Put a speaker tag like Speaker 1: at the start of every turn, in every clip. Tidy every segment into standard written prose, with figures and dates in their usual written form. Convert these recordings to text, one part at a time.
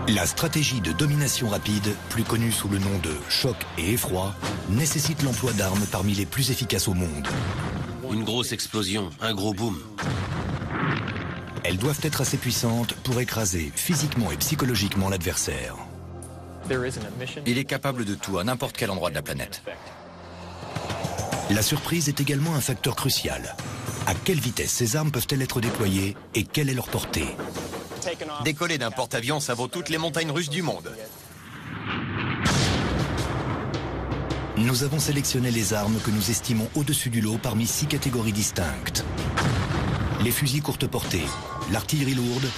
Speaker 1: La stratégie de domination rapide, plus connue sous le nom de choc et effroi, nécessite l'emploi d'armes parmi les plus efficaces au monde.
Speaker 2: Une grosse explosion, un gros boom.
Speaker 1: Elles doivent être assez puissantes pour écraser physiquement et psychologiquement l'adversaire.
Speaker 3: Il est capable de tout à n'importe quel endroit de la planète.
Speaker 1: La surprise est également un facteur crucial. À quelle vitesse ces armes peuvent-elles être déployées et quelle est leur portée?
Speaker 3: Décoller d'un porte-avions, ça vaut toutes les montagnes russes du monde.
Speaker 1: Nous avons sélectionné les armes que nous estimons au-dessus du lot parmi 6 catégories distinctes. Les fusils courte portée, l'artillerie lourde,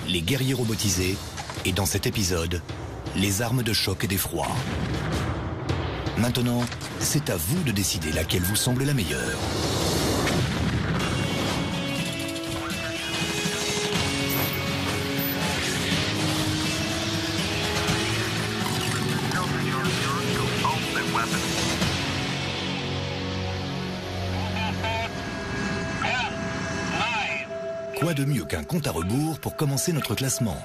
Speaker 1: les guerriers robotisés et dans cet épisode, les armes de choc et d'effroi. Maintenant, c'est à vous de décider laquelle vous semble la meilleure. Quoi de mieux qu'un compte à rebours pour commencer notre classement?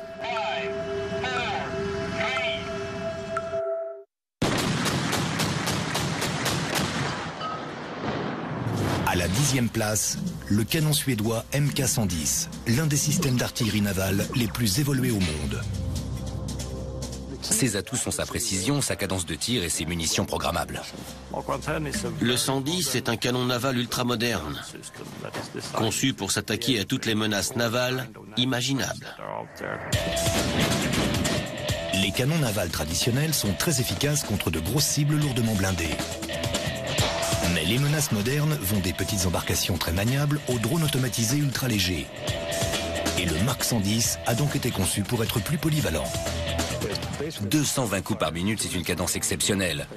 Speaker 1: À la 10e place, le canon suédois MK110, l'un des systèmes d'artillerie navale les plus évolués au monde.
Speaker 3: Ses atouts sont sa précision, sa cadence de tir et ses munitions programmables.
Speaker 2: Le 110 est un canon naval ultramoderne, conçu pour s'attaquer à toutes les menaces navales imaginables.
Speaker 1: Les canons navals traditionnels sont très efficaces contre de grosses cibles lourdement blindées. Mais les menaces modernes vont des petites embarcations très maniables aux drones automatisés ultra légers. Et le Mark 110 a donc été conçu pour être plus polyvalent.
Speaker 3: 220 coups par minute, c'est une cadence exceptionnelle.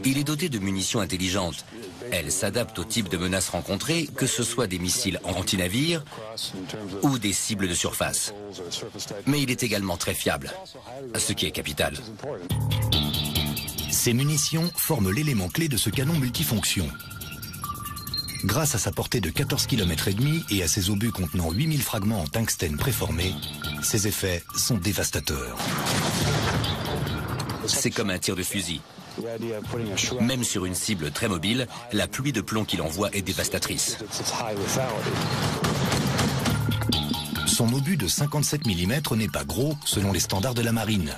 Speaker 3: Il est doté de munitions intelligentes. Elles s'adaptent au type de menaces rencontrées, que ce soit des missiles anti-navires ou des cibles de surface. Mais il est également très fiable, ce qui est capital.
Speaker 1: Ces munitions forment l'élément clé de ce canon multifonction. Grâce à sa portée de 14 km et demi et à ses obus contenant 8000 fragments en tungstène préformés, ses effets sont dévastateurs.
Speaker 3: C'est comme un tir de fusil. Même sur une cible très mobile, la pluie de plomb qu'il envoie est dévastatrice.
Speaker 1: Son obus de 57 mm n'est pas gros selon les standards de la marine.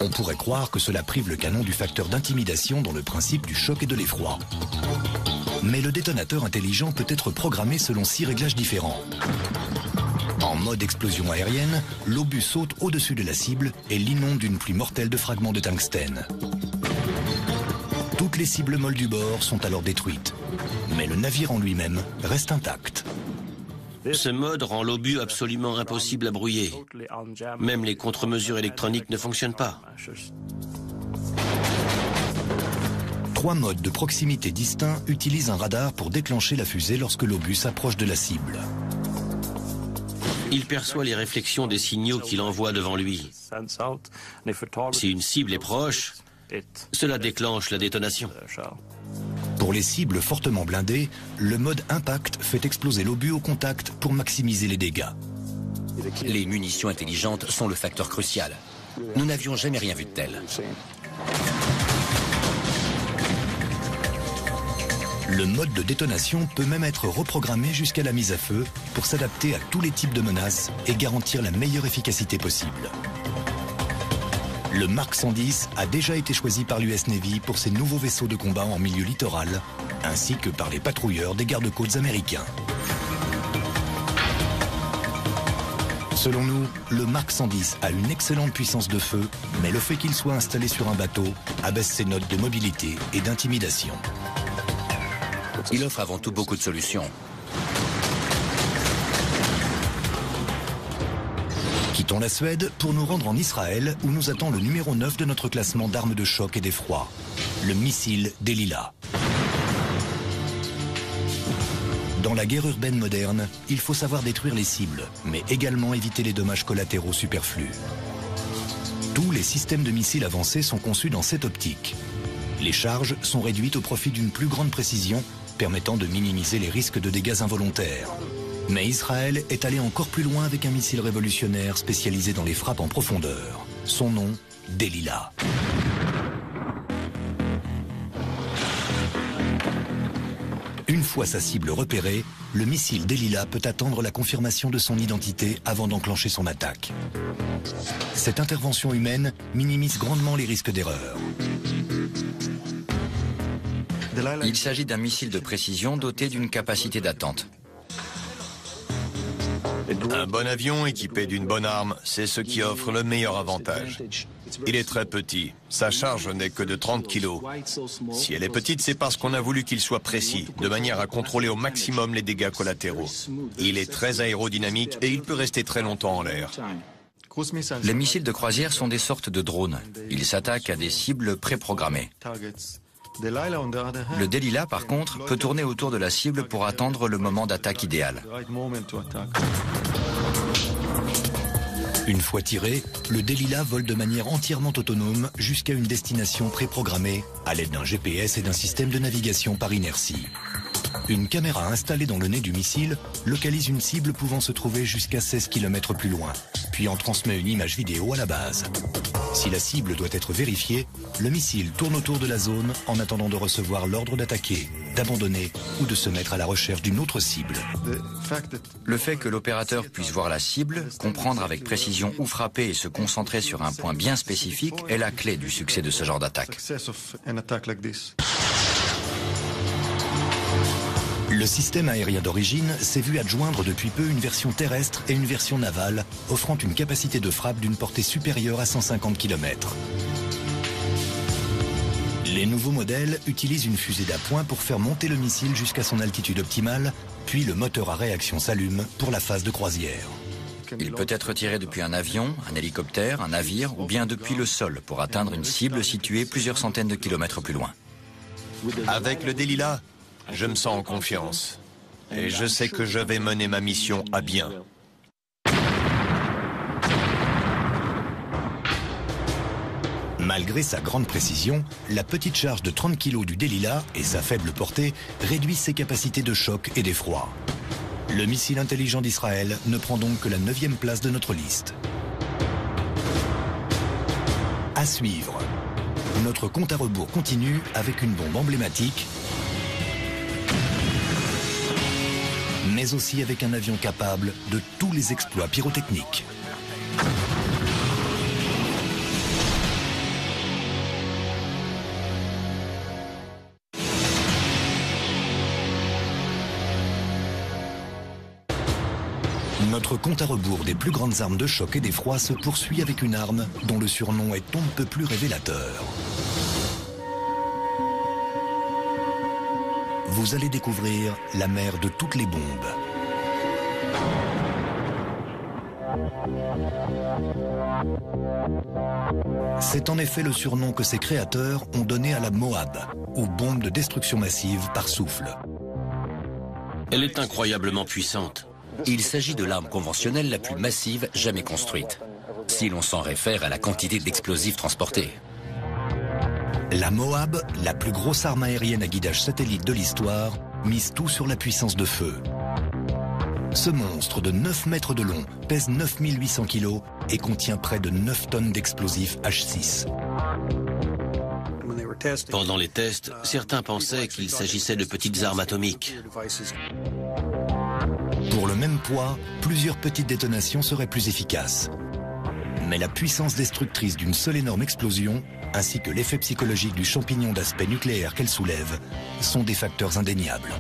Speaker 1: On pourrait croire que cela prive le canon du facteur d'intimidation dans le principe du choc et de l'effroi. Mais le détonateur intelligent peut être programmé selon 6 réglages différents. En mode explosion aérienne, l'obus saute au-dessus de la cible et l'inonde d'une pluie mortelle de fragments de tungstène. Toutes les cibles molles du bord sont alors détruites, mais le navire en lui-même reste intact.
Speaker 2: Ce mode rend l'obus absolument impossible à brouiller. Même les contre-mesures électroniques ne fonctionnent pas.
Speaker 1: 3 modes de proximité distincts utilisent un radar pour déclencher la fusée lorsque l'obus s'approche de la cible.
Speaker 2: Il perçoit les réflexions des signaux qu'il envoie devant lui. Si une cible est proche, cela déclenche la détonation.
Speaker 1: Pour les cibles fortement blindées, le mode impact fait exploser l'obus au contact pour maximiser les dégâts.
Speaker 3: Les munitions intelligentes sont le facteur crucial. Nous n'avions jamais rien vu de tel.
Speaker 1: Le mode de détonation peut même être reprogrammé jusqu'à la mise à feu pour s'adapter à tous les types de menaces et garantir la meilleure efficacité possible. Le Mark 110 a déjà été choisi par l'US Navy pour ses nouveaux vaisseaux de combat en milieu littoral, ainsi que par les patrouilleurs des gardes-côtes américains. Selon nous, le Mark 110 a une excellente puissance de feu, mais le fait qu'il soit installé sur un bateau abaisse ses notes de mobilité et d'intimidation.
Speaker 3: Il offre avant tout beaucoup de solutions.
Speaker 1: Quittons la Suède pour nous rendre en Israël où nous attend le numéro 9 de notre classement d'armes de choc et d'effroi, le missile Delilah. Dans la guerre urbaine moderne, il faut savoir détruire les cibles, mais également éviter les dommages collatéraux superflus. Tous les systèmes de missiles avancés sont conçus dans cette optique. Les charges sont réduites au profit d'une plus grande précision, permettant de minimiser les risques de dégâts involontaires. Mais Israël est allé encore plus loin avec un missile révolutionnaire spécialisé dans les frappes en profondeur. Son nom, Delila. Une fois sa cible repérée, le missile Delila peut attendre la confirmation de son identité avant d'enclencher son attaque. Cette intervention humaine minimise grandement les risques d'erreur.
Speaker 4: Il s'agit d'un missile de précision doté d'une capacité d'attente.
Speaker 5: Un bon avion équipé d'une bonne arme, c'est ce qui offre le meilleur avantage. Il est très petit, sa charge n'est que de 30 kg. Si elle est petite, c'est parce qu'on a voulu qu'il soit précis, de manière à contrôler au maximum les dégâts collatéraux. Il est très aérodynamique et il peut rester très longtemps en l'air.
Speaker 4: Les missiles de croisière sont des sortes de drones. Ils s'attaquent à des cibles préprogrammées. Le Delila, par contre, peut tourner autour de la cible pour attendre le moment d'attaque idéal.
Speaker 1: Une fois tiré, le Delila vole de manière entièrement autonome jusqu'à une destination préprogrammée à l'aide d'un GPS et d'un système de navigation par inertie. Une caméra installée dans le nez du missile localise une cible pouvant se trouver jusqu'à 16 km plus loin, puis en transmet une image vidéo à la base. Si la cible doit être vérifiée, le missile tourne autour de la zone en attendant de recevoir l'ordre d'attaquer, d'abandonner ou de se mettre à la recherche d'une autre cible.
Speaker 4: Le fait que l'opérateur puisse voir la cible, comprendre avec précision où frapper et se concentrer sur un point bien spécifique est la clé du succès de ce genre d'attaque.
Speaker 1: Le système aérien d'origine s'est vu adjoindre depuis peu une version terrestre et une version navale, offrant une capacité de frappe d'une portée supérieure à 150 km. Les nouveaux modèles utilisent une fusée d'appoint pour faire monter le missile jusqu'à son altitude optimale, puis le moteur à réaction s'allume pour la phase de croisière.
Speaker 4: Il peut être tiré depuis un avion, un hélicoptère, un navire ou bien depuis le sol pour atteindre une cible située plusieurs centaines de kilomètres plus loin.
Speaker 5: Avec le Delila, je me sens en confiance. Et je sais que je vais mener ma mission à bien.
Speaker 1: Malgré sa grande précision, la petite charge de 30 kg du Delila et sa faible portée réduisent ses capacités de choc et d'effroi. Le missile intelligent d'Israël ne prend donc que la 9e place de notre liste. À suivre, notre compte à rebours continue avec une bombe emblématique, mais aussi avec un avion capable de tous les exploits pyrotechniques. Notre compte à rebours des plus grandes armes de choc et d'effroi se poursuit avec une arme dont le surnom est on ne peut plus révélateur. Vous allez découvrir la mère de toutes les bombes. C'est en effet le surnom que ses créateurs ont donné à la Moab, ou bombe de destruction massive par souffle.
Speaker 2: Elle est incroyablement puissante.
Speaker 3: Il s'agit de l'arme conventionnelle la plus massive jamais construite, si l'on s'en réfère à la quantité d'explosifs transportés.
Speaker 1: La Moab, la plus grosse arme aérienne à guidage satellite de l'histoire, mise tout sur la puissance de feu. Ce monstre de 9 mètres de long pèse 9800 kg et contient près de 9 tonnes d'explosifs H6.
Speaker 2: Pendant les tests, certains pensaient qu'il s'agissait de petites armes atomiques.
Speaker 1: Pour le même poids, plusieurs petites détonations seraient plus efficaces. Mais la puissance destructrice d'une seule énorme explosion, ainsi que l'effet psychologique du champignon d'aspect nucléaire qu'elle soulève, sont des facteurs indéniables.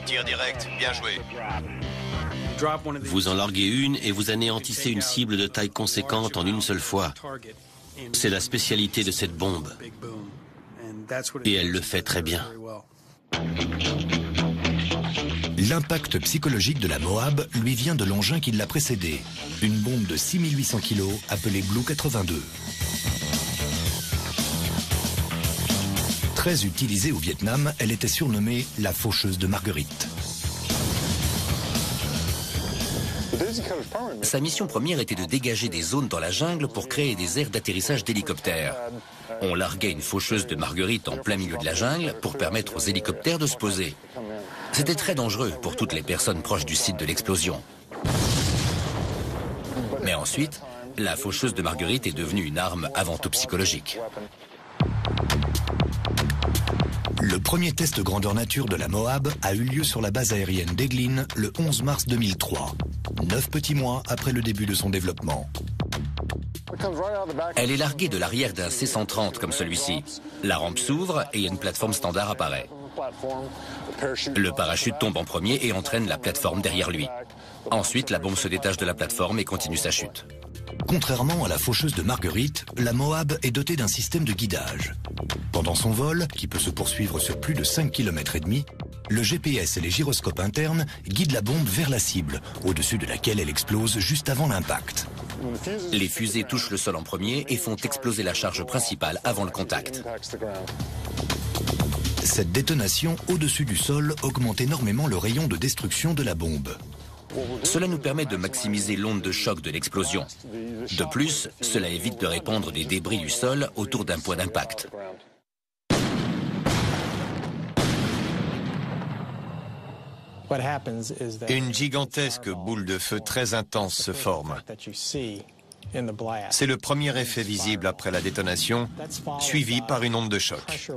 Speaker 5: Tir direct, bien joué.
Speaker 2: Vous en larguez une et vous anéantissez une cible de taille conséquente en une seule fois. C'est la spécialité de cette bombe. Et elle le fait très bien.
Speaker 1: L'impact psychologique de la Moab lui vient de l'engin qui l'a précédée, une bombe de 6800 kg appelée Blue 82. Très utilisée au Vietnam, elle était surnommée la faucheuse de Marguerite.
Speaker 3: Sa mission première était de dégager des zones dans la jungle pour créer des aires d'atterrissage d'hélicoptères. On larguait une faucheuse de Marguerite en plein milieu de la jungle pour permettre aux hélicoptères de se poser. C'était très dangereux pour toutes les personnes proches du site de l'explosion. Mais ensuite, La faucheuse de Marguerite est devenue une arme avant tout psychologique.
Speaker 1: Le premier test grandeur nature de la Moab a eu lieu sur la base aérienne d'Eglin le 11 mars 2003, 9 petits mois après le début de son développement.
Speaker 3: Elle est larguée de l'arrière d'un C-130 comme celui-ci. La rampe s'ouvre et une plateforme standard apparaît. Le parachute tombe en premier et entraîne la plateforme derrière lui. Ensuite, la bombe se détache de la plateforme et continue sa chute.
Speaker 1: Contrairement à la faucheuse de Marguerite, la Moab est dotée d'un système de guidage. Pendant son vol, qui peut se poursuivre sur plus de 5,5 km, le GPS et les gyroscopes internes guident la bombe vers la cible, au-dessus de laquelle elle explose juste avant l'impact.
Speaker 3: Les fusées touchent le sol en premier et font exploser la charge principale avant le contact.
Speaker 1: Cette détonation au-dessus du sol augmente énormément le rayon de destruction de la bombe.
Speaker 3: Cela nous permet de maximiser l'onde de choc de l'explosion. De plus, cela évite de répandre des débris du sol autour d'un point d'impact.
Speaker 5: Une gigantesque boule de feu très intense se forme. C'est le premier effet visible après la détonation, suivi par une onde de choc.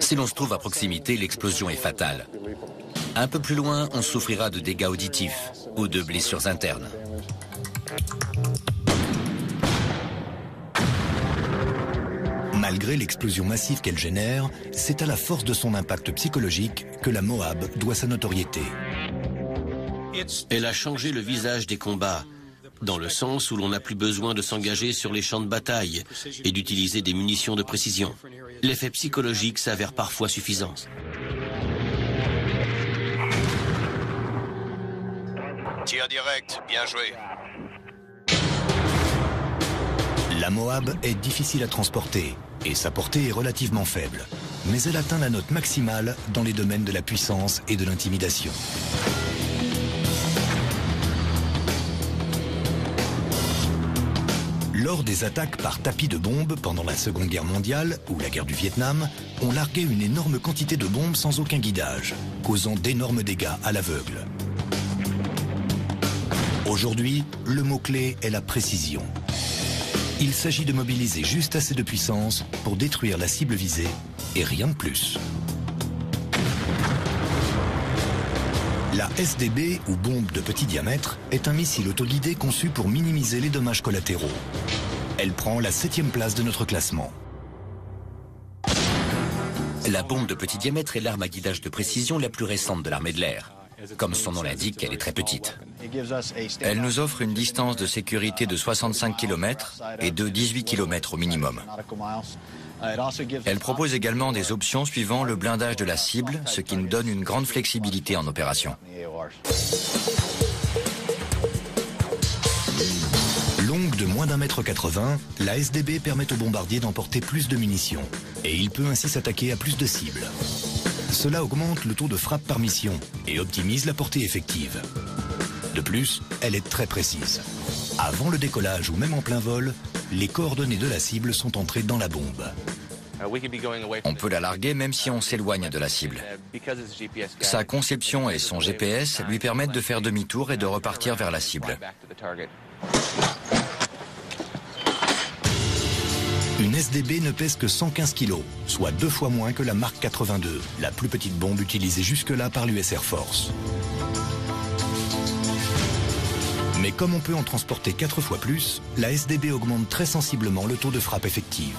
Speaker 3: Si l'on se trouve à proximité, l'explosion est fatale. Un peu plus loin, on souffrira de dégâts auditifs ou de blessures internes.
Speaker 1: Malgré l'explosion massive qu'elle génère, c'est à la force de son impact psychologique que la Moab doit sa notoriété.
Speaker 2: Elle a changé le visage des combats, dans le sens où l'on n'a plus besoin de s'engager sur les champs de bataille et d'utiliser des munitions de précision. L'effet psychologique s'avère parfois suffisant.
Speaker 5: Tir direct, bien joué.
Speaker 1: La Moab est difficile à transporter et sa portée est relativement faible. Mais elle atteint la note maximale dans les domaines de la puissance et de l'intimidation. Lors des attaques par tapis de bombes pendant la Seconde Guerre mondiale ou la guerre du Vietnam, on larguait une énorme quantité de bombes sans aucun guidage, causant d'énormes dégâts à l'aveugle. Aujourd'hui, le mot-clé est la précision. Il s'agit de mobiliser juste assez de puissance pour détruire la cible visée et rien de plus. La SDB, ou bombe de petit diamètre, est un missile autoguidé conçu pour minimiser les dommages collatéraux. Elle prend la 7e place de notre classement.
Speaker 3: La bombe de petit diamètre est l'arme à guidage de précision la plus récente de l'armée de l'air. Comme son nom l'indique, elle est très petite.
Speaker 4: Elle nous offre une distance de sécurité de 65 km et de 18 km au minimum. Elle propose également des options suivant le blindage de la cible, ce qui nous donne une grande flexibilité en opération.
Speaker 1: Longue de moins d'1,80 m, la SDB permet au bombardier d'emporter plus de munitions. Et il peut ainsi s'attaquer à plus de cibles. Cela augmente le taux de frappe par mission et optimise la portée effective. De plus, elle est très précise. Avant le décollage ou même en plein vol, les coordonnées de la cible sont entrées dans la bombe.
Speaker 4: On peut la larguer même si on s'éloigne de la cible. Sa conception et son GPS lui permettent de faire demi-tour et de repartir vers la cible.
Speaker 1: Une SDB ne pèse que 115 kg, soit 2 fois moins que la Mark 82, la plus petite bombe utilisée jusque-là par l'US Air Force. Mais comme on peut en transporter 4 fois plus, la SDB augmente très sensiblement le taux de frappe effective.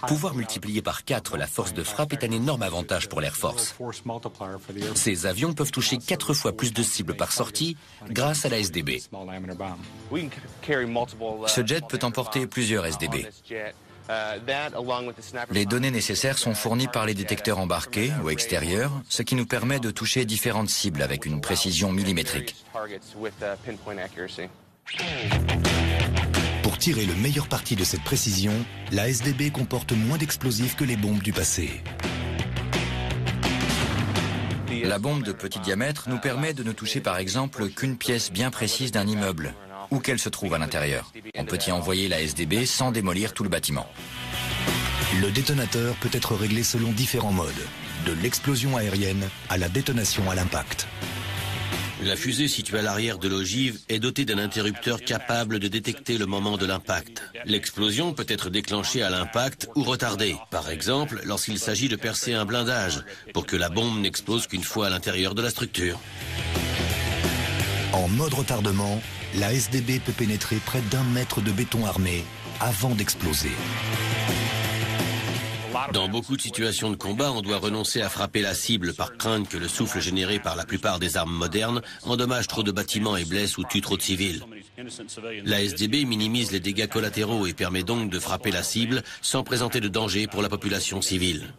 Speaker 3: Pouvoir multiplier par 4 la force de frappe est un énorme avantage pour l'Air Force. Ces avions peuvent toucher 4 fois plus de cibles par sortie grâce à la SDB.
Speaker 4: Ce jet peut emporter plusieurs SDB. Les données nécessaires sont fournies par les détecteurs embarqués ou extérieurs, ce qui nous permet de toucher différentes cibles avec une précision millimétrique.
Speaker 1: Pour tirer le meilleur parti de cette précision, la SDB comporte moins d'explosifs que les bombes du passé.
Speaker 4: La bombe de petit diamètre nous permet de ne toucher par exemple qu'une pièce bien précise d'un immeuble, où qu'elle se trouve à l'intérieur. On peut y envoyer la SDB sans démolir tout le bâtiment.
Speaker 1: Le détonateur peut être réglé selon différents modes, de l'explosion aérienne à la détonation à l'impact.
Speaker 2: La fusée située à l'arrière de l'ogive est dotée d'un interrupteur capable de détecter le moment de l'impact. L'explosion peut être déclenchée à l'impact ou retardée, par exemple lorsqu'il s'agit de percer un blindage, pour que la bombe n'explose qu'une fois à l'intérieur de la structure.
Speaker 1: En mode retardement, la SDB peut pénétrer près d'1 mètre de béton armé avant d'exploser.
Speaker 2: Dans beaucoup de situations de combat, on doit renoncer à frapper la cible par crainte que le souffle généré par la plupart des armes modernes endommage trop de bâtiments et blesse ou tue trop de civils. La SDB minimise les dégâts collatéraux et permet donc de frapper la cible sans présenter de danger pour la population civile.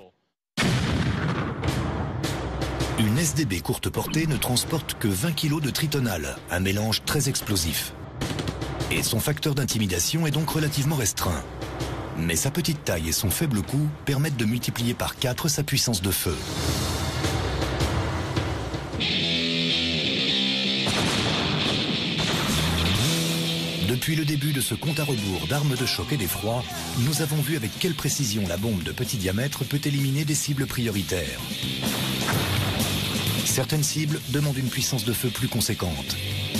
Speaker 1: Une SDB courte portée ne transporte que 20 kg de tritonal, un mélange très explosif. Et son facteur d'intimidation est donc relativement restreint. Mais sa petite taille et son faible coût permettent de multiplier par 4 sa puissance de feu. Depuis le début de ce compte à rebours d'armes de choc et d'effroi, nous avons vu avec quelle précision la bombe de petit diamètre peut éliminer des cibles prioritaires. Certaines cibles demandent une puissance de feu plus conséquente,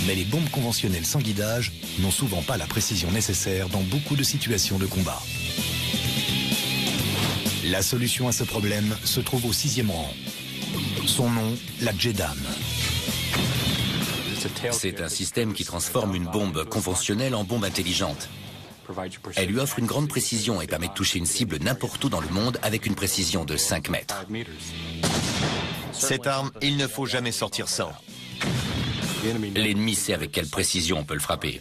Speaker 1: mais les bombes conventionnelles sans guidage n'ont souvent pas la précision nécessaire dans beaucoup de situations de combat. La solution à ce problème se trouve au 6e rang. Son nom, la JDAM.
Speaker 3: C'est un système qui transforme une bombe conventionnelle en bombe intelligente. Elle lui offre une grande précision et permet de toucher une cible n'importe où dans le monde avec une précision de 5 mètres.
Speaker 5: Cette arme, il ne faut jamais sortir sans.
Speaker 3: L'ennemi sait avec quelle précision on peut le frapper.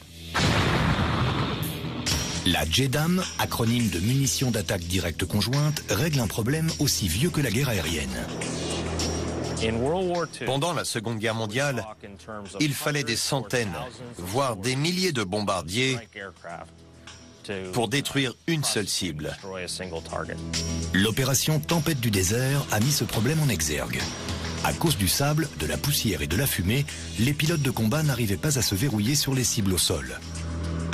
Speaker 1: La JDAM, acronyme de munitions d'attaque directe conjointe, règle un problème aussi vieux que la guerre aérienne.
Speaker 5: Pendant la Seconde Guerre mondiale, il fallait des centaines, voire des milliers de bombardiers pour détruire une seule cible.
Speaker 1: L'opération Tempête du désert a mis ce problème en exergue. À cause du sable, de la poussière et de la fumée, les pilotes de combat n'arrivaient pas à se verrouiller sur les cibles au sol.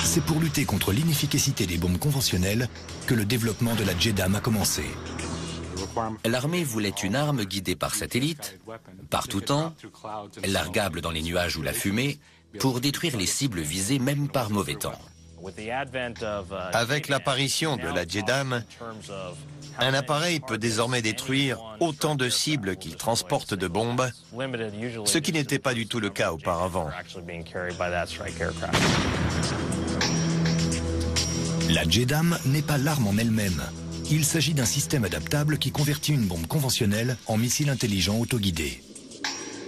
Speaker 1: C'est pour lutter contre l'inefficacité des bombes conventionnelles que le développement de la JDAM a commencé.
Speaker 3: L'armée voulait une arme guidée par satellite, par tout temps, largable dans les nuages ou la fumée, pour détruire les cibles visées même par mauvais temps.
Speaker 5: Avec l'apparition de la JDAM, un appareil peut désormais détruire autant de cibles qu'il transporte de bombes, ce qui n'était pas du tout le cas auparavant.
Speaker 1: La JDAM n'est pas l'arme en elle-même. Il s'agit d'un système adaptable qui convertit une bombe conventionnelle en missile intelligent autoguidé.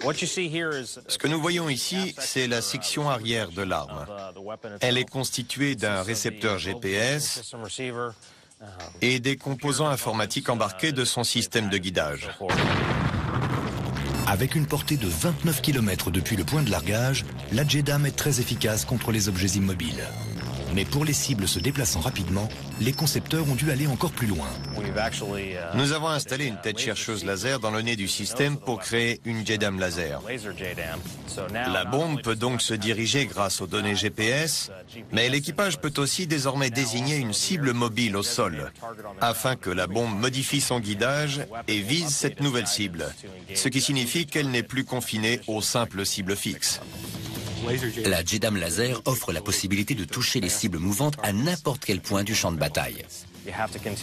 Speaker 5: Ce que nous voyons ici, c'est la section arrière de l'arme. Elle est constituée d'un récepteur GPS et des composants informatiques embarqués de son système de guidage.
Speaker 1: Avec une portée de 29 km depuis le point de largage, la JDAM est très efficace contre les objets immobiles. Mais pour les cibles se déplaçant rapidement, les concepteurs ont dû aller encore plus loin.
Speaker 5: Nous avons installé une tête chercheuse laser dans le nez du système pour créer une JDAM laser. La bombe peut donc se diriger grâce aux données GPS, mais l'équipage peut aussi désormais désigner une cible mobile au sol, afin que la bombe modifie son guidage et vise cette nouvelle cible, ce qui signifie qu'elle n'est plus confinée aux simples cibles fixes.
Speaker 3: La JDAM laser offre la possibilité de toucher les cibles mouvantes à n'importe quel point du champ de bataille.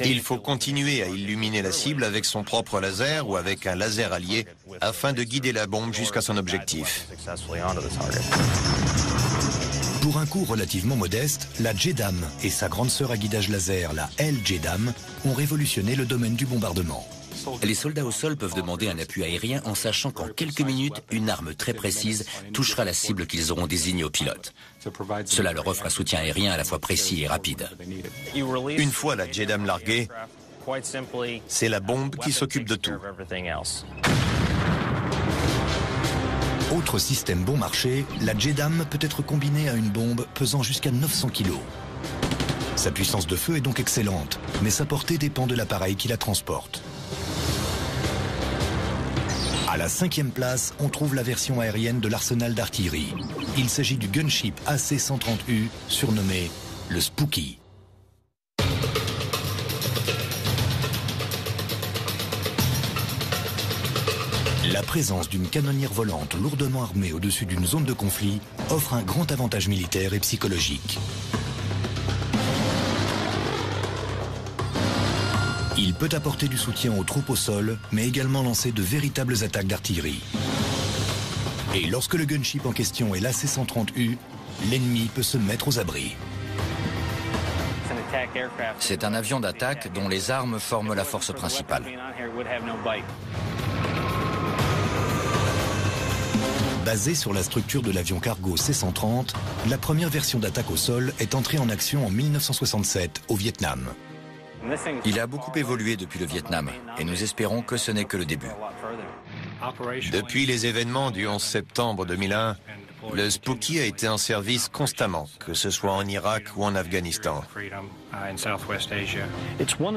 Speaker 5: Il faut continuer à illuminer la cible avec son propre laser ou avec un laser allié afin de guider la bombe jusqu'à son objectif.
Speaker 1: Pour un coût relativement modeste, la JDAM et sa grande sœur à guidage laser, la LJDAM, ont révolutionné le domaine du bombardement.
Speaker 3: Les soldats au sol peuvent demander un appui aérien en sachant qu'en quelques minutes, une arme très précise touchera la cible qu'ils auront désignée aux pilotes. Cela leur offre un soutien aérien à la fois précis et rapide.
Speaker 5: Une fois la JDAM larguée, c'est la bombe qui s'occupe de tout.
Speaker 1: Autre système bon marché, la JDAM peut être combinée à une bombe pesant jusqu'à 900 kg. Sa puissance de feu est donc excellente, mais sa portée dépend de l'appareil qui la transporte. À la 5e place, on trouve la version aérienne de l'arsenal d'artillerie. Il s'agit du gunship AC-130U, surnommé le Spooky. La présence d'une canonnière volante lourdement armée au-dessus d'une zone de conflit offre un grand avantage militaire et psychologique. Il peut apporter du soutien aux troupes au sol, mais également lancer de véritables attaques d'artillerie. Et lorsque le gunship en question est l'AC-130U, l'ennemi peut se mettre aux abris.
Speaker 4: C'est un avion d'attaque dont les armes forment la force principale.
Speaker 1: Basée sur la structure de l'avion cargo C-130, la première version d'attaque au sol est entrée en action en 1967 au Vietnam.
Speaker 4: Il a beaucoup évolué depuis le Vietnam et nous espérons que ce n'est que le début.
Speaker 5: Depuis les événements du 11 septembre 2001, le Spooky a été en service constamment, que ce soit en Irak ou en Afghanistan.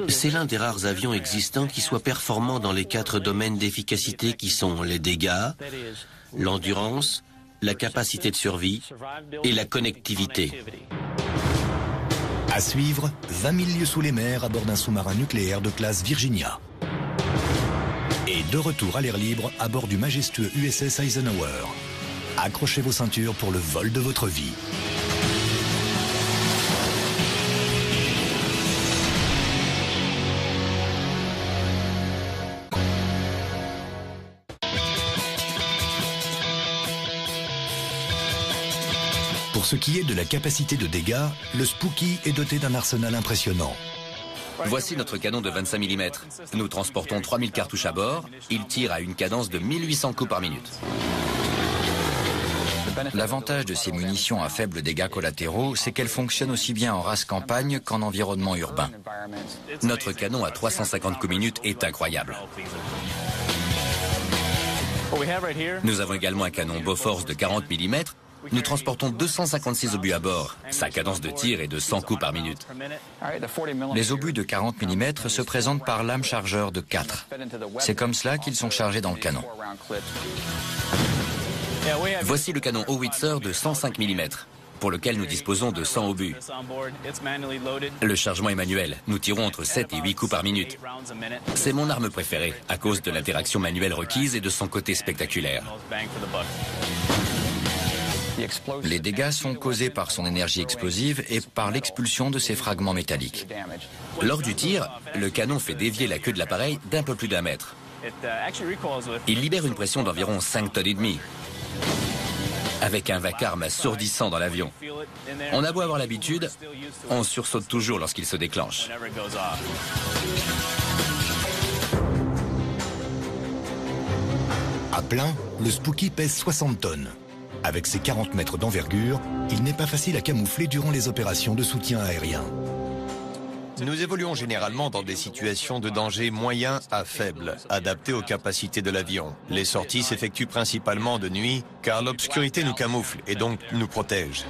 Speaker 2: C'est l'un des rares avions existants qui soit performant dans les 4 domaines d'efficacité qui sont les dégâts, l'endurance, la capacité de survie et la connectivité.
Speaker 1: À suivre, 20 000 lieues sous les mers à bord d'un sous-marin nucléaire de classe Virginia. Et de retour à l'air libre à bord du majestueux USS Eisenhower. Accrochez vos ceintures pour le vol de votre vie. Pour ce qui est de la capacité de dégâts, le Spooky est doté d'un arsenal impressionnant.
Speaker 3: Voici notre canon de 25 mm. Nous transportons 3000 cartouches à bord. Il tire à une cadence de 1800 coups par minute.
Speaker 4: L'avantage de ces munitions à faibles dégâts collatéraux, c'est qu'elles fonctionnent aussi bien en race campagne qu'en environnement urbain.
Speaker 3: Notre canon à 350 coups minute est incroyable. Nous avons également un canon Bofors de 40 mm. Nous transportons 256 obus à bord. Sa cadence de tir est de 100 coups par minute.
Speaker 4: Les obus de 40 mm se présentent par lame chargeur de 4. C'est comme cela qu'ils sont chargés dans le canon.
Speaker 3: Voici le canon Howitzer de 105 mm, pour lequel nous disposons de 100 obus. Le chargement est manuel. Nous tirons entre 7 et 8 coups par minute. C'est mon arme préférée, à cause de l'interaction manuelle requise et de son côté spectaculaire.
Speaker 4: Les dégâts sont causés par son énergie explosive et par l'expulsion de ses fragments métalliques.
Speaker 3: Lors du tir, le canon fait dévier la queue de l'appareil d'un peu plus d'1 mètre. Il libère une pression d'environ 5 tonnes et demie, avec un vacarme assourdissant dans l'avion. On a beau avoir l'habitude, on sursaute toujours lorsqu'il se déclenche.
Speaker 1: À plein, le Spooky pèse 60 tonnes. Avec ses 40 mètres d'envergure, il n'est pas facile à camoufler durant les opérations de soutien aérien.
Speaker 5: Nous évoluons généralement dans des situations de danger moyen à faible, adaptées aux capacités de l'avion. Les sorties s'effectuent principalement de nuit, car l'obscurité nous camoufle et donc nous protège.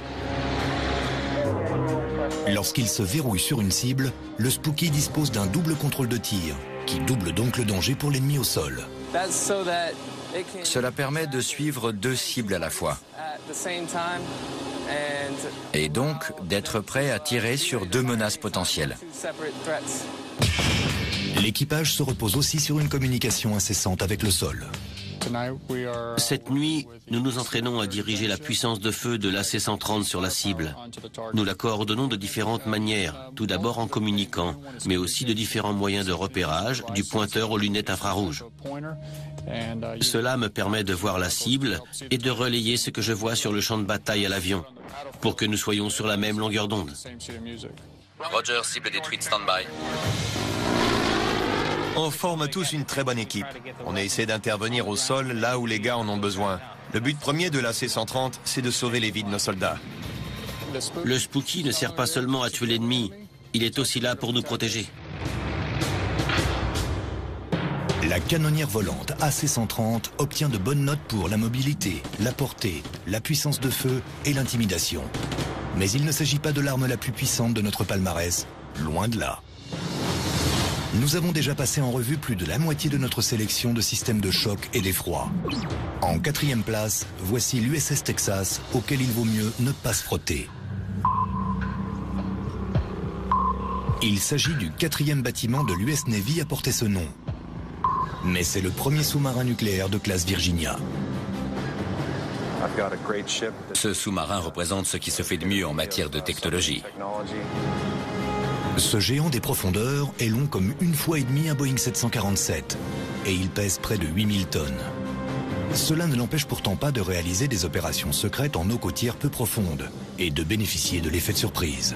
Speaker 1: Lorsqu'il se verrouille sur une cible, le Spooky dispose d'un double contrôle de tir, qui double donc le danger pour l'ennemi au sol.
Speaker 4: Cela permet de suivre 2 cibles à la fois. Et donc d'être prêt à tirer sur 2 menaces potentielles.
Speaker 1: L'équipage se repose aussi sur une communication incessante avec le sol.
Speaker 2: Cette nuit, nous nous entraînons à diriger la puissance de feu de l'AC-130 sur la cible. Nous la coordonnons de différentes manières, tout d'abord en communiquant, mais aussi de différents moyens de repérage, du pointeur aux lunettes infrarouges. Cela me permet de voir la cible et de relayer ce que je vois sur le champ de bataille à l'avion, pour que nous soyons sur la même longueur d'onde.
Speaker 3: Roger, cible détruite, stand-by.
Speaker 5: On forme tous une très bonne équipe. On essaie d'intervenir au sol là où les gars en ont besoin. Le but premier de l'AC-130, c'est de sauver les vies de nos soldats.
Speaker 2: Le Spooky ne sert pas seulement à tuer l'ennemi, il est aussi là pour nous protéger.
Speaker 1: La canonnière volante AC-130 obtient de bonnes notes pour la mobilité, la portée, la puissance de feu et l'intimidation. Mais il ne s'agit pas de l'arme la plus puissante de notre palmarès, loin de là. Nous avons déjà passé en revue plus de la moitié de notre sélection de systèmes de choc et d'effroi. En 4e place, voici l'USS Texas, auquel il vaut mieux ne pas se frotter. Il s'agit du 4e bâtiment de l'US Navy à porter ce nom. Mais c'est le premier sous-marin nucléaire de classe Virginia.
Speaker 3: Ce sous-marin représente ce qui se fait de mieux en matière de technologie.
Speaker 1: Ce géant des profondeurs est long comme 1,5 fois un Boeing 747 et il pèse près de 8000 tonnes. Cela ne l'empêche pourtant pas de réaliser des opérations secrètes en eau côtière peu profondes et de bénéficier de l'effet de surprise.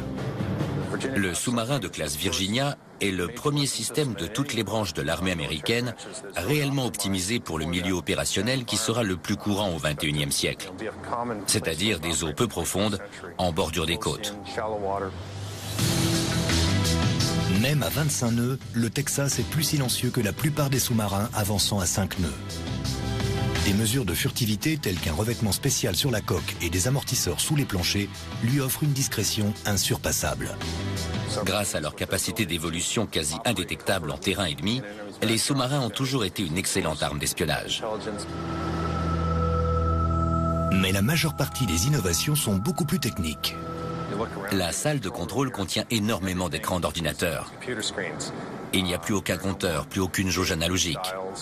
Speaker 3: Le sous-marin de classe Virginia est le premier système de toutes les branches de l'armée américaine réellement optimisé pour le milieu opérationnel qui sera le plus courant au XXIe siècle, c'est-à-dire des eaux peu profondes en bordure des côtes.
Speaker 1: Même à 25 nœuds, le Texas est plus silencieux que la plupart des sous-marins avançant à 5 nœuds. Des mesures de furtivité telles qu'un revêtement spécial sur la coque et des amortisseurs sous les planchers lui offrent une discrétion insurpassable.
Speaker 3: Grâce à leur capacité d'évolution quasi indétectable en terrain ennemi, les sous-marins ont toujours été une excellente arme d'espionnage.
Speaker 1: Mais la majeure partie des innovations sont beaucoup plus techniques.
Speaker 3: La salle de contrôle contient énormément d'écrans d'ordinateur. Il n'y a plus aucun compteur, plus aucune jauge analogique.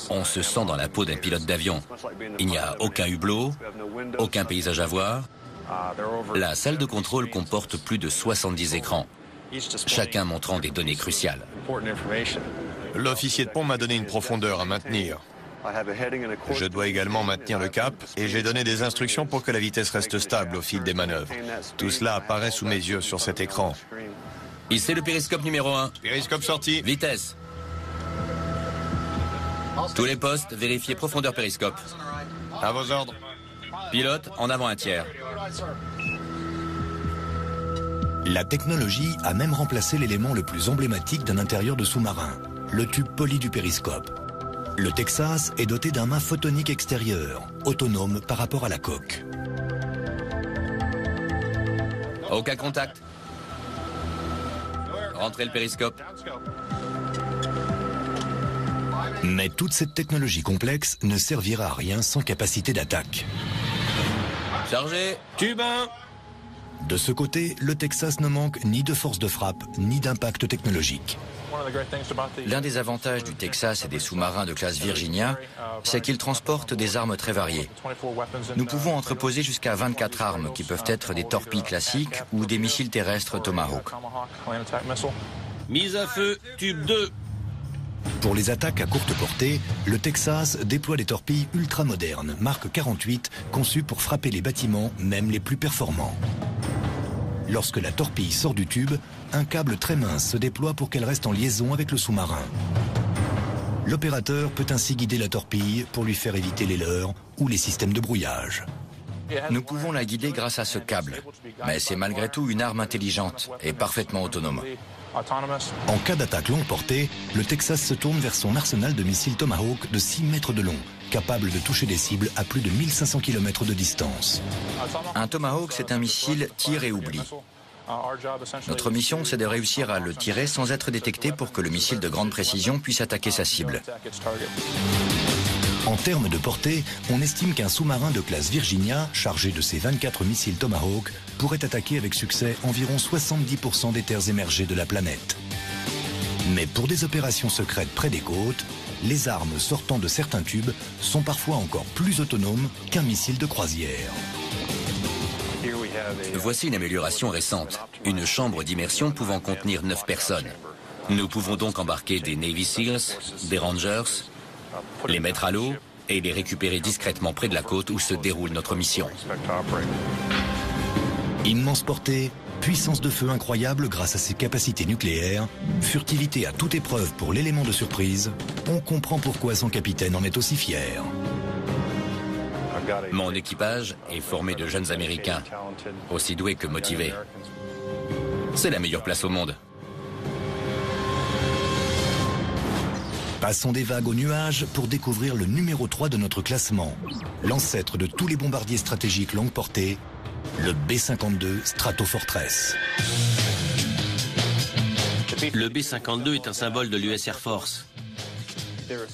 Speaker 3: On se sent dans la peau d'un pilote d'avion. Il n'y a aucun hublot, aucun paysage à voir. La salle de contrôle comporte plus de 70 écrans, chacun montrant des données cruciales.
Speaker 5: L'officier de pont m'a donné une profondeur à maintenir. Je dois également maintenir le cap et j'ai donné des instructions pour que la vitesse reste stable au fil des manœuvres. Tout cela apparaît sous mes yeux sur cet écran.
Speaker 3: Ici le périscope numéro 1.
Speaker 5: Périscope sorti.
Speaker 3: Vitesse. Tous les postes, vérifiez profondeur périscope.
Speaker 5: À vos ordres.
Speaker 3: Pilote, en avant un tiers.
Speaker 1: La technologie a même remplacé l'élément le plus emblématique d'un intérieur de sous-marin, le tube poli du périscope. Le Texas est doté d'un mât photonique extérieur, autonome par rapport à la coque.
Speaker 3: Aucun contact. Rentrez le périscope.
Speaker 1: Mais toute cette technologie complexe ne servira à rien sans capacité d'attaque.
Speaker 3: Chargé.
Speaker 2: Tube 1.
Speaker 1: De ce côté, le Texas ne manque ni de force de frappe, ni d'impact technologique.
Speaker 4: L'un des avantages du Texas et des sous-marins de classe Virginia, c'est qu'ils transportent des armes très variées. Nous pouvons entreposer jusqu'à 24 armes qui peuvent être des torpilles classiques ou des missiles terrestres Tomahawk.
Speaker 2: Mise à feu, tube 2.
Speaker 1: Pour les attaques à courte portée, le Texas déploie des torpilles ultramodernes, marque 48, conçues pour frapper les bâtiments, même les plus performants. Lorsque la torpille sort du tube, un câble très mince se déploie pour qu'elle reste en liaison avec le sous-marin. L'opérateur peut ainsi guider la torpille pour lui faire éviter les leurres ou les systèmes de brouillage.
Speaker 4: Nous pouvons la guider grâce à ce câble, mais c'est malgré tout une arme intelligente et parfaitement autonome.
Speaker 1: En cas d'attaque longue portée, le Texas se tourne vers son arsenal de missiles Tomahawk de 6 mètres de long, capable de toucher des cibles à plus de 1500 km de distance.
Speaker 4: Un Tomahawk, c'est un missile tir et oublie. Notre mission, c'est de réussir à le tirer sans être détecté pour que le missile de grande précision puisse attaquer sa cible.
Speaker 1: En termes de portée, on estime qu'un sous-marin de classe Virginia, chargé de ses 24 missiles Tomahawk, pourrait attaquer avec succès environ 70% des terres émergées de la planète. Mais pour des opérations secrètes près des côtes, les armes sortant de certains tubes sont parfois encore plus autonomes qu'un missile de croisière.
Speaker 3: Voici une amélioration récente. Une chambre d'immersion pouvant contenir 9 personnes. Nous pouvons donc embarquer des Navy Seals, des Rangers, les mettre à l'eau et les récupérer discrètement près de la côte où se déroule notre mission.
Speaker 1: Immense portée, puissance de feu incroyable grâce à ses capacités nucléaires, furtivité à toute épreuve pour l'élément de surprise, on comprend pourquoi son capitaine en est aussi fier.
Speaker 3: Mon équipage est formé de jeunes Américains, aussi doués que motivés. C'est la meilleure place au monde.
Speaker 1: Passons des vagues aux nuages pour découvrir le numéro 3 de notre classement, l'ancêtre de tous les bombardiers stratégiques longue portée, le B-52 Stratofortress.
Speaker 2: Le B-52 est un symbole de l'US Air Force.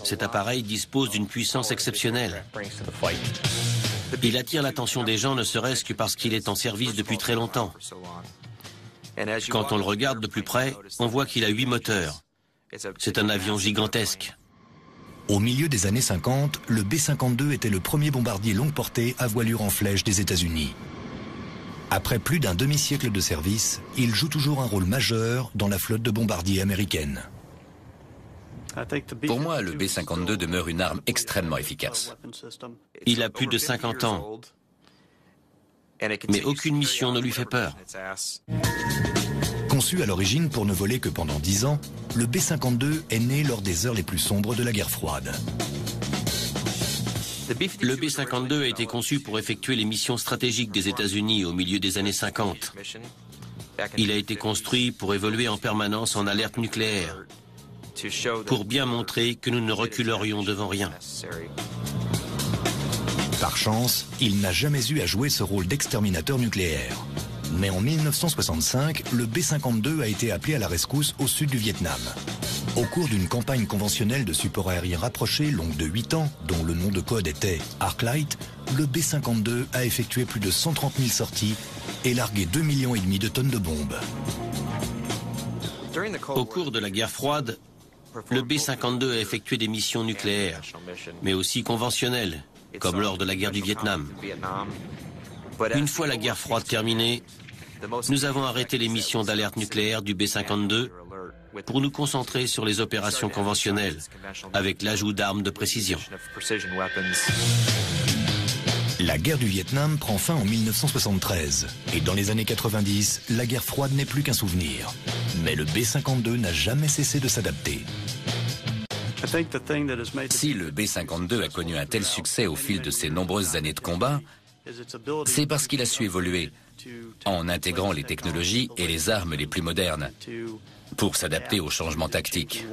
Speaker 2: Cet appareil dispose d'une puissance exceptionnelle. Il attire l'attention des gens ne serait-ce que parce qu'il est en service depuis très longtemps. Quand on le regarde de plus près, on voit qu'il a 8 moteurs. C'est un avion gigantesque.
Speaker 1: Au milieu des années 50, le B-52 était le premier bombardier longue portée à voilure en flèche des États-Unis. Après plus d'un demi-siècle de service, il joue toujours un rôle majeur dans la flotte de bombardiers américaine.
Speaker 3: Pour moi, le B-52 demeure une arme extrêmement efficace.
Speaker 2: Il a plus de 50 ans, mais aucune mission ne lui fait peur.
Speaker 1: Conçu à l'origine pour ne voler que pendant 10 ans, le B-52 est né lors des heures les plus sombres de la guerre froide.
Speaker 2: Le B-52 a été conçu pour effectuer les missions stratégiques des États-Unis au milieu des années 50. Il a été construit pour évoluer en permanence en alerte nucléaire, pour bien montrer que nous ne reculerions devant rien.
Speaker 1: Par chance, il n'a jamais eu à jouer ce rôle d'exterminateur nucléaire. Mais en 1965, le B-52 a été appelé à la rescousse au sud du Vietnam. Au cours d'une campagne conventionnelle de support aérien rapproché longue de 8 ans, dont le nom de code était Arclight, le B-52 a effectué plus de 130 000 sorties et largué 2,5 millions de tonnes de bombes.
Speaker 2: Au cours de la guerre froide, le B-52 a effectué des missions nucléaires, mais aussi conventionnelles, comme lors de la guerre du Vietnam. Une fois la guerre froide terminée, nous avons arrêté les missions d'alerte nucléaire du B-52 pour nous concentrer sur les opérations conventionnelles, avec l'ajout d'armes de précision.
Speaker 1: La guerre du Vietnam prend fin en 1973, et dans les années 90, la guerre froide n'est plus qu'un souvenir. Mais le B-52 n'a jamais cessé de s'adapter.
Speaker 3: Si le B-52 a connu un tel succès au fil de ses nombreuses années de combat, c'est parce qu'il a su évoluer en intégrant les technologies et les armes les plus modernes pour s'adapter aux changements tactiques.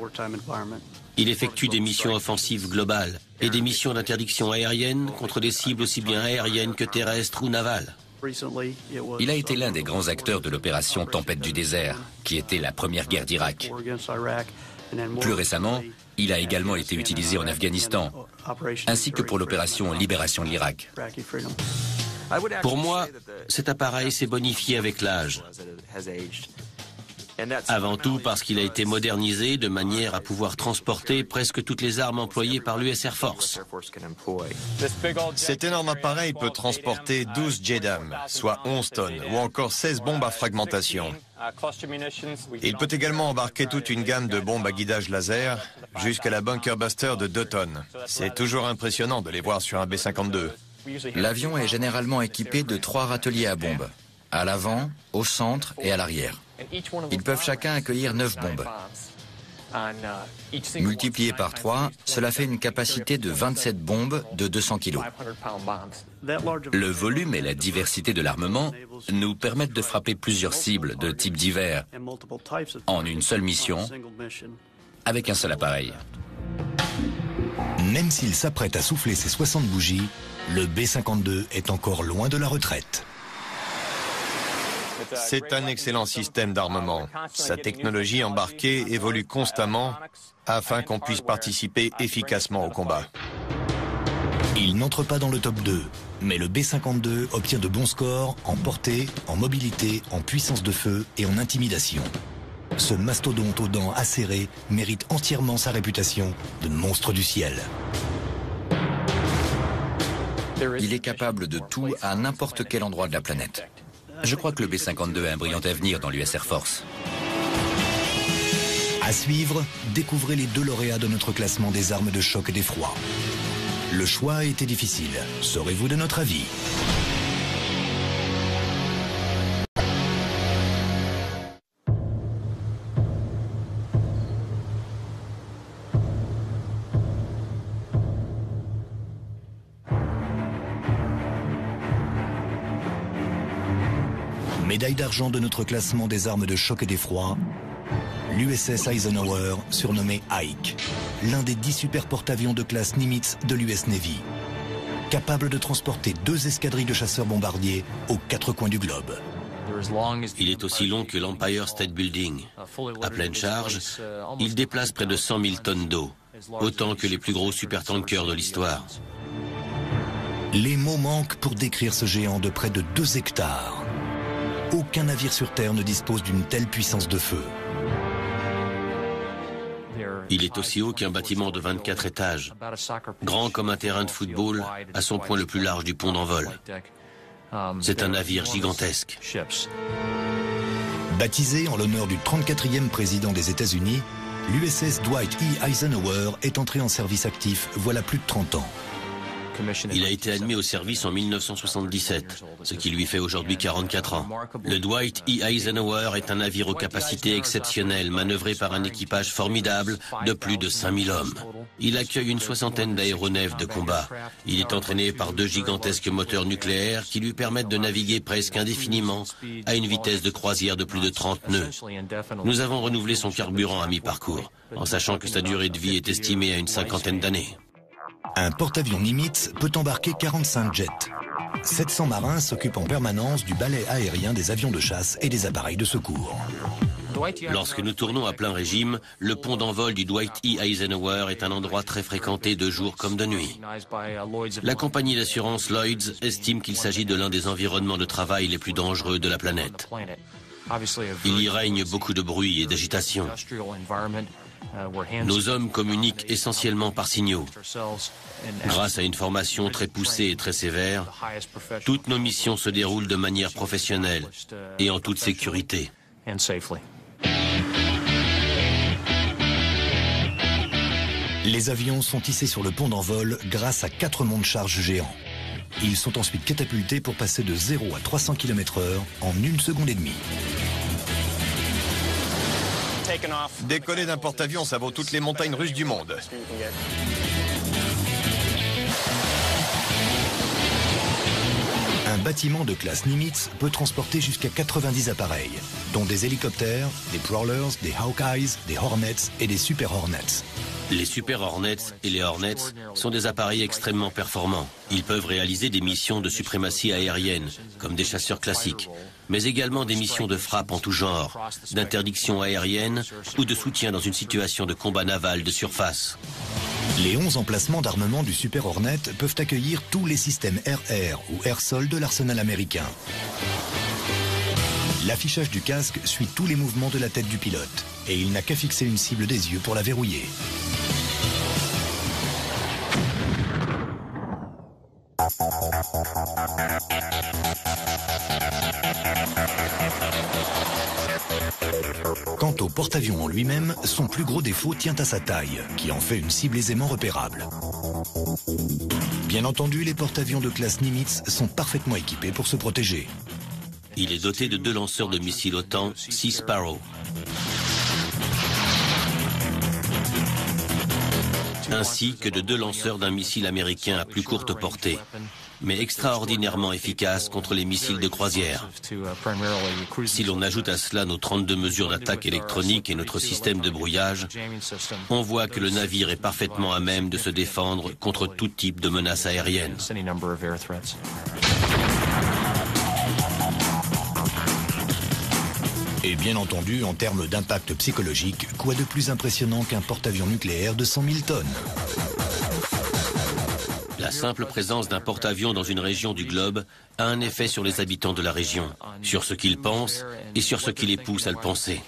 Speaker 2: Il effectue des missions offensives globales et des missions d'interdiction aérienne contre des cibles aussi bien aériennes que terrestres ou navales.
Speaker 3: Il a été l'un des grands acteurs de l'opération Tempête du désert, qui était la première guerre d'Irak. Plus récemment, il a également été utilisé en Afghanistan, ainsi que pour l'opération Libération de l'Irak.
Speaker 2: Pour moi, cet appareil s'est bonifié avec l'âge. Avant tout parce qu'il a été modernisé de manière à pouvoir transporter presque toutes les armes employées par l'US Air Force.
Speaker 5: Cet énorme appareil peut transporter 12 JDAM, soit 11 tonnes, ou encore 16 bombes à fragmentation. Il peut également embarquer toute une gamme de bombes à guidage laser, jusqu'à la Bunker Buster de 2 tonnes. C'est toujours impressionnant de les voir sur un B-52.
Speaker 4: L'avion est généralement équipé de 3 râteliers à bombes, à l'avant, au centre et à l'arrière. Ils peuvent chacun accueillir 9 bombes. Multiplié par 3, cela fait une capacité de 27 bombes de 200 kg.
Speaker 3: Le volume et la diversité de l'armement nous permettent de frapper plusieurs cibles de types divers en une seule mission, avec un seul appareil.
Speaker 1: Même s'il s'apprête à souffler ses 60 bougies, le B-52 est encore loin de la retraite.
Speaker 5: C'est un excellent système d'armement. Sa technologie embarquée évolue constamment afin qu'on puisse participer efficacement au combat.
Speaker 1: Il n'entre pas dans le top 2, mais le B-52 obtient de bons scores en portée, en mobilité, en puissance de feu et en intimidation. Ce mastodonte aux dents acérées mérite entièrement sa réputation de monstre du ciel.
Speaker 4: Il est capable de tout à n'importe quel endroit de la planète.
Speaker 3: Je crois que le B-52 a un brillant avenir dans l'US Air Force.
Speaker 1: À suivre, découvrez les 2 lauréats de notre classement des armes de choc et d'effroi. Le choix a été difficile. Saurez-vous de notre avis ? Médaille d'argent de notre classement des armes de choc et d'effroi, l'USS Eisenhower, surnommé Ike, l'un des 10 super porte-avions de classe Nimitz de l'US Navy, capable de transporter 2 escadrilles de chasseurs bombardiers aux 4 coins du globe.
Speaker 2: Il est aussi long que l'Empire State Building. À pleine charge, il déplace près de 100 000 tonnes d'eau, autant que les plus gros supertankers de l'histoire.
Speaker 1: Les mots manquent pour décrire ce géant de près de 2 hectares. Aucun navire sur Terre ne dispose d'une telle puissance de feu.
Speaker 2: Il est aussi haut qu'un bâtiment de 24 étages, grand comme un terrain de football, à son point le plus large du pont d'envol. C'est un navire gigantesque.
Speaker 1: Baptisé en l'honneur du 34e président des États-Unis, l'USS Dwight E. Eisenhower est entré en service actif voilà plus de 30 ans.
Speaker 2: Il a été admis au service en 1977, ce qui lui fait aujourd'hui 44 ans. Le Dwight E. Eisenhower est un navire aux capacités exceptionnelles, manœuvré par un équipage formidable de plus de 5000 hommes. Il accueille une soixantaine d'aéronefs de combat. Il est entraîné par 2 gigantesques moteurs nucléaires qui lui permettent de naviguer presque indéfiniment à une vitesse de croisière de plus de 30 nœuds. Nous avons renouvelé son carburant à mi-parcours, en sachant que sa durée de vie est estimée à une 50aine d'années.
Speaker 1: Un porte-avions Nimitz peut embarquer 45 jets. 700 marins s'occupent en permanence du balai aérien des avions de chasse et des appareils de secours.
Speaker 2: Lorsque nous tournons à plein régime, le pont d'envol du Dwight E. Eisenhower est un endroit très fréquenté de jour comme de nuit. La compagnie d'assurance Lloyd's estime qu'il s'agit de l'un des environnements de travail les plus dangereux de la planète. Il y règne beaucoup de bruit et d'agitation. Nos hommes communiquent essentiellement par signaux. Grâce à une formation très poussée et très sévère, toutes nos missions se déroulent de manière professionnelle et en toute sécurité.
Speaker 1: Les avions sont hissés sur le pont d'envol grâce à 4 monte-charges géants. Ils sont ensuite catapultés pour passer de 0 à 300 km/h en 1 seconde et demie.
Speaker 5: Décoller d'un porte-avions, ça vaut toutes les montagnes russes du monde.
Speaker 1: Un bâtiment de classe Nimitz peut transporter jusqu'à 90 appareils, dont des hélicoptères, des Prowlers, des Hawkeyes, des Hornets et des Super Hornets.
Speaker 2: Les Super Hornets et les Hornets sont des appareils extrêmement performants. Ils peuvent réaliser des missions de suprématie aérienne, comme des chasseurs classiques, mais également des missions de frappe en tout genre, d'interdiction aérienne ou de soutien dans une situation de combat naval de surface.
Speaker 1: Les 11 emplacements d'armement du Super Hornet peuvent accueillir tous les systèmes air-air ou air-sol de l'arsenal américain. L'affichage du casque suit tous les mouvements de la tête du pilote et il n'a qu'à fixer une cible des yeux pour la verrouiller. Quant au porte-avions en lui-même, son plus gros défaut tient à sa taille, qui en fait une cible aisément repérable. Bien entendu, les porte-avions de classe Nimitz sont parfaitement équipés pour se protéger.
Speaker 2: Il est doté de 2 lanceurs de missiles OTAN, Sea Sparrow. Ainsi que de 2 lanceurs d'un missile américain à plus courte portée, mais extraordinairement efficace contre les missiles de croisière. Si l'on ajoute à cela nos 32 mesures d'attaque électronique et notre système de brouillage, on voit que le navire est parfaitement à même de se défendre contre tout type de menace aérienne.
Speaker 1: Et bien entendu, en termes d'impact psychologique, quoi de plus impressionnant qu'un porte-avions nucléaire de 100 000 tonnes ?
Speaker 2: La simple présence d'un porte-avions dans une région du globe a un effet sur les habitants de la région, sur ce qu'ils pensent et sur ce qui les pousse à le penser.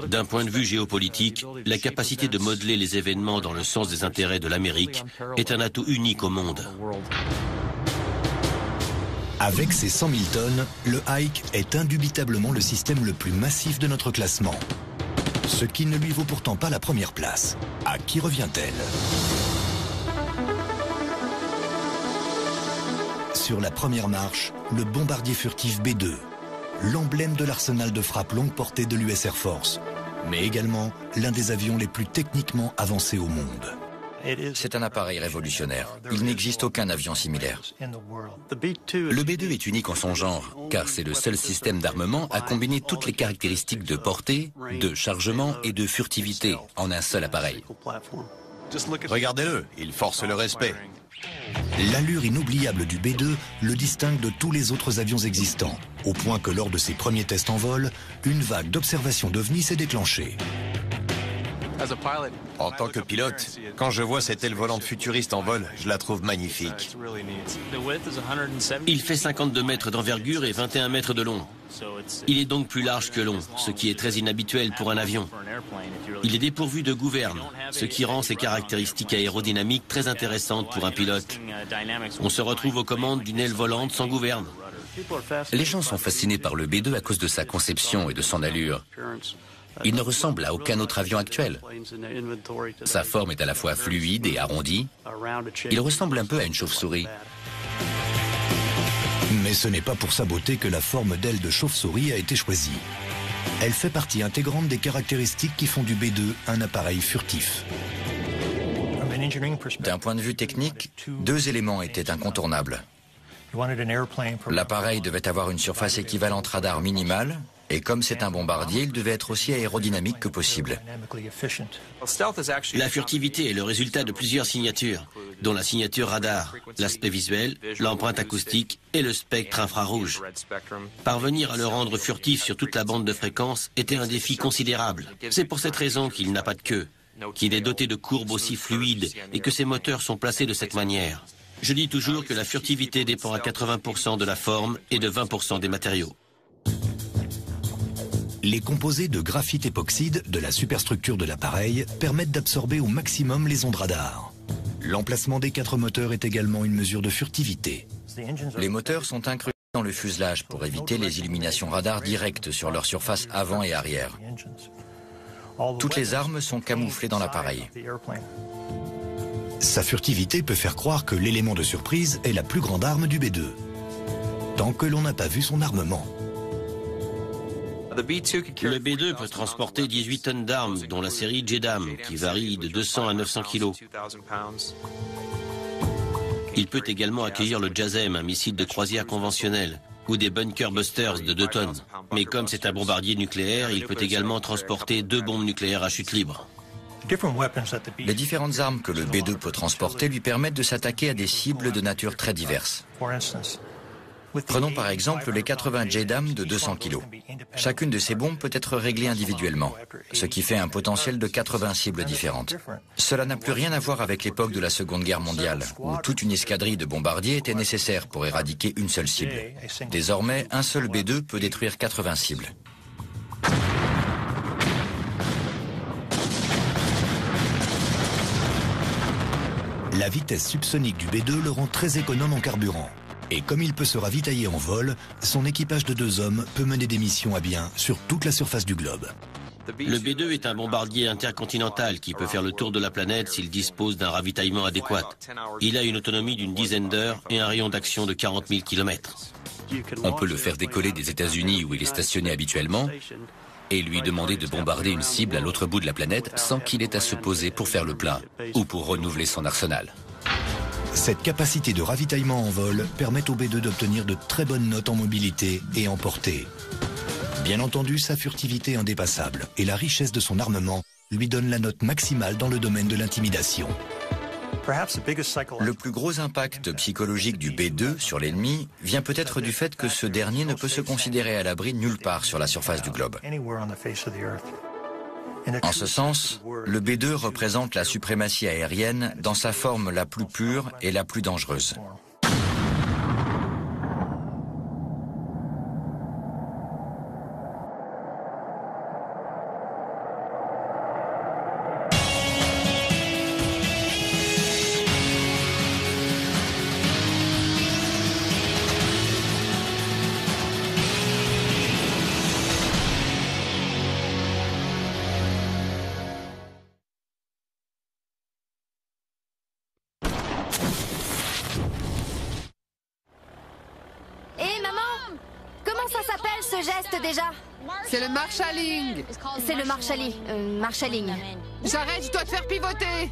Speaker 2: D'un point de vue géopolitique, la capacité de modeler les événements dans le sens des intérêts de l'Amérique est un atout unique au monde.
Speaker 1: Avec ses 100 000 tonnes, le Ike est indubitablement le système le plus massif de notre classement. Ce qui ne lui vaut pourtant pas la première place. À qui revient-elle ? Sur la première marche, le bombardier furtif B-2, l'emblème de l'arsenal de frappe longue portée de l'US Air Force, mais également l'un des avions les plus techniquement avancés au monde.
Speaker 4: C'est un appareil révolutionnaire. Il n'existe aucun avion similaire. Le B-2 est unique en son genre, car c'est le seul système d'armement à combiner toutes les caractéristiques de portée, de chargement et de furtivité en un seul appareil.
Speaker 5: Regardez-le, il force le respect.
Speaker 1: L'allure inoubliable du B-2 le distingue de tous les autres avions existants, au point que lors de ses premiers tests en vol, une vague d'observation d'OVNI s'est déclenchée.
Speaker 5: En tant que pilote, quand je vois cette aile volante futuriste en vol, je la trouve magnifique.
Speaker 2: Il fait 52 mètres d'envergure et 21 mètres de long. Il est donc plus large que long, ce qui est très inhabituel pour un avion. Il est dépourvu de gouverne, ce qui rend ses caractéristiques aérodynamiques très intéressantes pour un pilote. On se retrouve aux commandes d'une aile volante sans gouverne.
Speaker 3: Les gens sont fascinés par le B-2 à cause de sa conception et de son allure. Il ne ressemble à aucun autre avion actuel. Sa forme est à la fois fluide et arrondie. Il ressemble un peu à une chauve-souris.
Speaker 1: Mais ce n'est pas pour sa beauté que la forme d'aile de chauve-souris a été choisie. Elle fait partie intégrante des caractéristiques qui font du B-2 un appareil furtif.
Speaker 4: D'un point de vue technique, deux éléments étaient incontournables. L'appareil devait avoir une surface équivalente radar minimale, et comme c'est un bombardier, il devait être aussi aérodynamique que possible.
Speaker 2: La furtivité est le résultat de plusieurs signatures, dont la signature radar, l'aspect visuel, l'empreinte acoustique et le spectre infrarouge. Parvenir à le rendre furtif sur toute la bande de fréquence était un défi considérable. C'est pour cette raison qu'il n'a pas de queue, qu'il est doté de courbes aussi fluides et que ses moteurs sont placés de cette manière. Je dis toujours que la furtivité dépend à 80% de la forme et de 20% des matériaux.
Speaker 1: Les composés de graphite époxyde de la superstructure de l'appareil permettent d'absorber au maximum les ondes radar. L'emplacement des 4 moteurs est également une mesure de furtivité.
Speaker 4: Les moteurs sont incrustés dans le fuselage pour éviter les illuminations radar directes sur leur surface avant et arrière. Toutes les armes sont camouflées dans l'appareil.
Speaker 1: Sa furtivité peut faire croire que l'élément de surprise est la plus grande arme du B-2, tant que l'on n'a pas vu son armement.
Speaker 2: Le B-2 peut transporter 18 tonnes d'armes, dont la série JDAM, qui varie de 200 à 900 kg. Il peut également accueillir le JASSM, un missile de croisière conventionnel, ou des bunker busters de 2 tonnes. Mais comme c'est un bombardier nucléaire, il peut également transporter 2 bombes nucléaires à chute libre.
Speaker 4: Les différentes armes que le B-2 peut transporter lui permettent de s'attaquer à des cibles de nature très diverses. Prenons par exemple les 80 JDAM de 200 kg. Chacune de ces bombes peut être réglée individuellement, ce qui fait un potentiel de 80 cibles différentes. Cela n'a plus rien à voir avec l'époque de la Seconde Guerre mondiale, où toute une escadrille de bombardiers était nécessaire pour éradiquer une seule cible. Désormais, un seul B-2 peut détruire 80 cibles.
Speaker 1: La vitesse subsonique du B-2 le rend très économe en carburant. Et comme il peut se ravitailler en vol, son équipage de 2 hommes peut mener des missions à bien sur toute la surface du globe.
Speaker 2: Le B-2 est un bombardier intercontinental qui peut faire le tour de la planète s'il dispose d'un ravitaillement adéquat. Il a une autonomie d'une dizaine d'heures et un rayon d'action de 40 000 km.
Speaker 3: On peut le faire décoller des États-Unis où il est stationné habituellement et lui demander de bombarder une cible à l'autre bout de la planète sans qu'il ait à se poser pour faire le plein ou pour renouveler son arsenal.
Speaker 1: Cette capacité de ravitaillement en vol permet au B-2 d'obtenir de très bonnes notes en mobilité et en portée. Bien entendu, sa furtivité est indépassable et la richesse de son armement lui donne la note maximale dans le domaine de l'intimidation.
Speaker 4: Le plus gros impact psychologique du B-2 sur l'ennemi vient peut-être du fait que ce dernier ne peut se considérer à l'abri nulle part sur la surface du globe. En ce sens, le B-2 représente la suprématie aérienne dans sa forme la plus pure et la plus dangereuse.
Speaker 6: Déjà.
Speaker 7: C'est le marshalling.
Speaker 6: C'est le marshalling.
Speaker 7: J'arrête, je dois te faire pivoter.